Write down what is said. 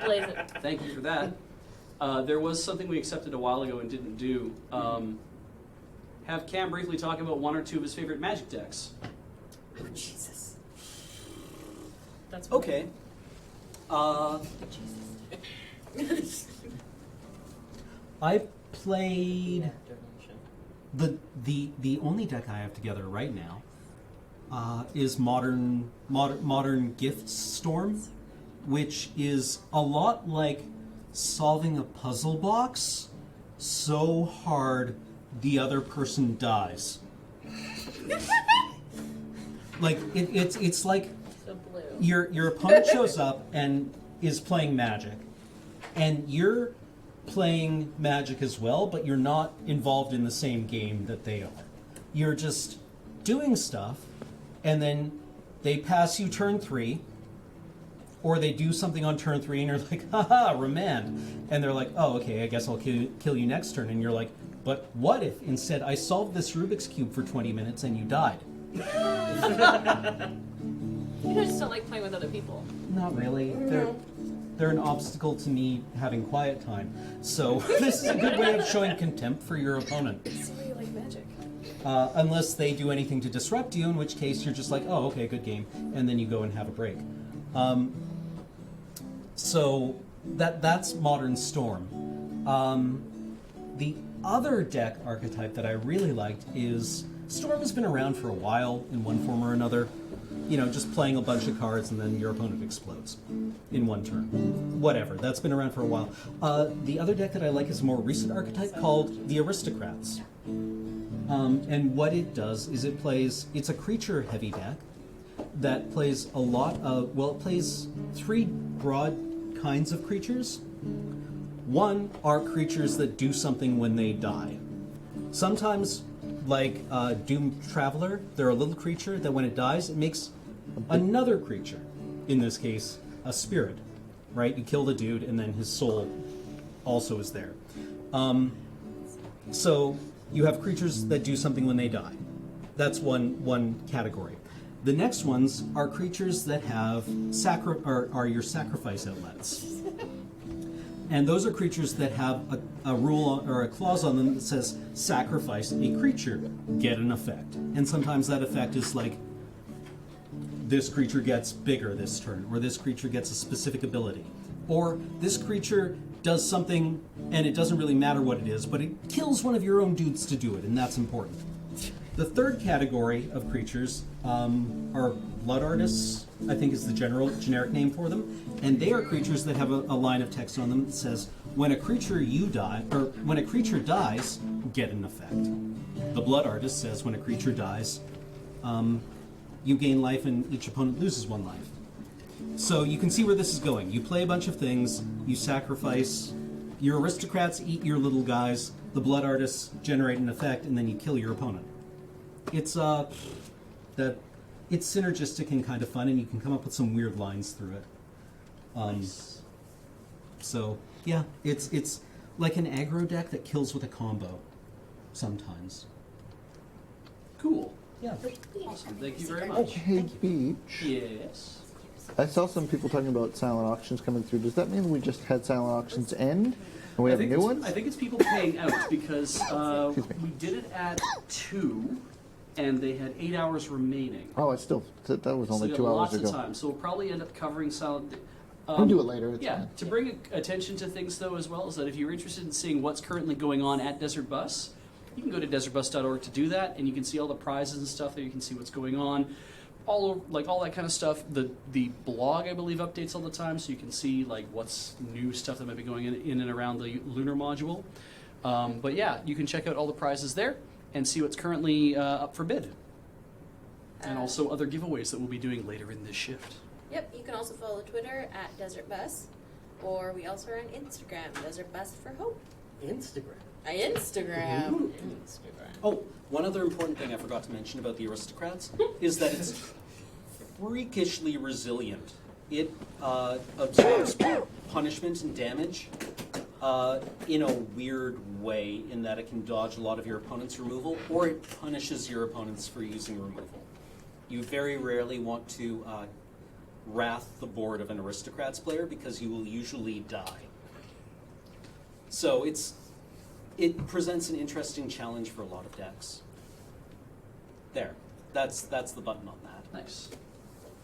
Blaze it. Thank you for that. There was something we accepted a while ago and didn't do. Have Cam briefly talk about one or two of his favorite Magic decks. Oh, Jesus. That's Okay. Jesus. I played the only deck I have together right now is modern Gifts Storm, which is a lot like solving a puzzle box so hard the other person dies. Like it's like So blue. your opponent shows up and is playing Magic, and you're playing Magic as well, but you're not involved in the same game that they are. You're just doing stuff, and then they pass you turn 3, or they do something on turn 3, and you're like, haha, remand. And they're like, oh, okay, I guess I'll kill you next turn. And you're like, but what if instead I solved this Rubik's Cube for 20 minutes and you died? You just don't like playing with other people. Not really. They're an obstacle to me having quiet time. So this is a good way of showing contempt for your opponent. So you like Magic? Unless they do anything to disrupt you, in which case you're just like, oh, okay, good game, and then you go and have a break. So that's Modern Storm. The other deck archetype that I really liked is Storm has been around for a while in one form or another. You know, just playing a bunch of cards and then your opponent explodes in one turn. Whatever, that's been around for a while. The other deck that I like is a more recent archetype called The Aristocrats. And what it does is it's a creature-heavy deck that plays a lot of, well, it plays 3 broad kinds of creatures. One are creatures that do something when they die. Sometimes, like Doomed Traveler, they're a little creature that when it dies, it makes another creature. In this case, a spirit, right? You kill the dude, and then his soul also is there. So you have creatures that do something when they die. That's one category. The next ones are creatures that have are your sacrifice outlets. And those are creatures that have a rule or a clause on them that says, sacrifice a creature, get an effect. And sometimes that effect is like, this creature gets bigger this turn, or this creature gets a specific ability. Or this creature does something, and it doesn't really matter what it is, but it kills one of your own dudes to do it, and that's important. The third category of creatures are blood artists, I think is the generic name for them, and they are creatures that have a line of text on them that says, when a creature dies, get an effect. The blood artist says when a creature dies, you gain life and each opponent loses 1 life. So you can see where this is going. You play a bunch of things, you sacrifice, your aristocrats eat your little guys, the blood artists generate an effect, and then you kill your opponent. It's it's synergistic and kind of fun, and you can come up with some weird lines through it. Nice. So yeah, it's like an aggro deck that kills with a combo sometimes. Cool. Yeah. Awesome. Thank you very much. Hey, Beach. Yes. I saw some people talking about silent auctions coming through. Does that mean we just had silent auctions end and we have new ones? I think it's people paying out because we did it at 2, and they had 8 hours remaining. Oh, it's still, that was only so 2 hours lots ago. of time, so we'll probably end up covering silent. We'll do it later. It's Yeah, fine. to bring attention to things though as well is that if you're interested in seeing what's currently going on at Desert Bus, you can go to desertbus.org to do that, and you can see all the prizes and stuff there. You can see what's going on, all that kind of stuff. The blog, I believe, updates all the time, so you can see like what's new stuff that might be going in and around the lunar module. But yeah, you can check out all the prizes there and see what's currently up for bid, and also other giveaways that we'll be doing later in this shift. Yep, you can also follow Twitter at Desert Bus, or we also are on Instagram, Desert Bus for Hope. Instagram. Instagram. Oh, one other important thing I forgot to mention about the Aristocrats is that it's freakishly resilient. It absorbs punishment and damage in a weird way, in that it can dodge a lot of your opponent's removal, or it punishes your opponents for using removal. You very rarely want to Wrath the board of an Aristocrats player because you will usually die. So it presents an interesting challenge for a lot of decks. There, that's the button on that. Nice.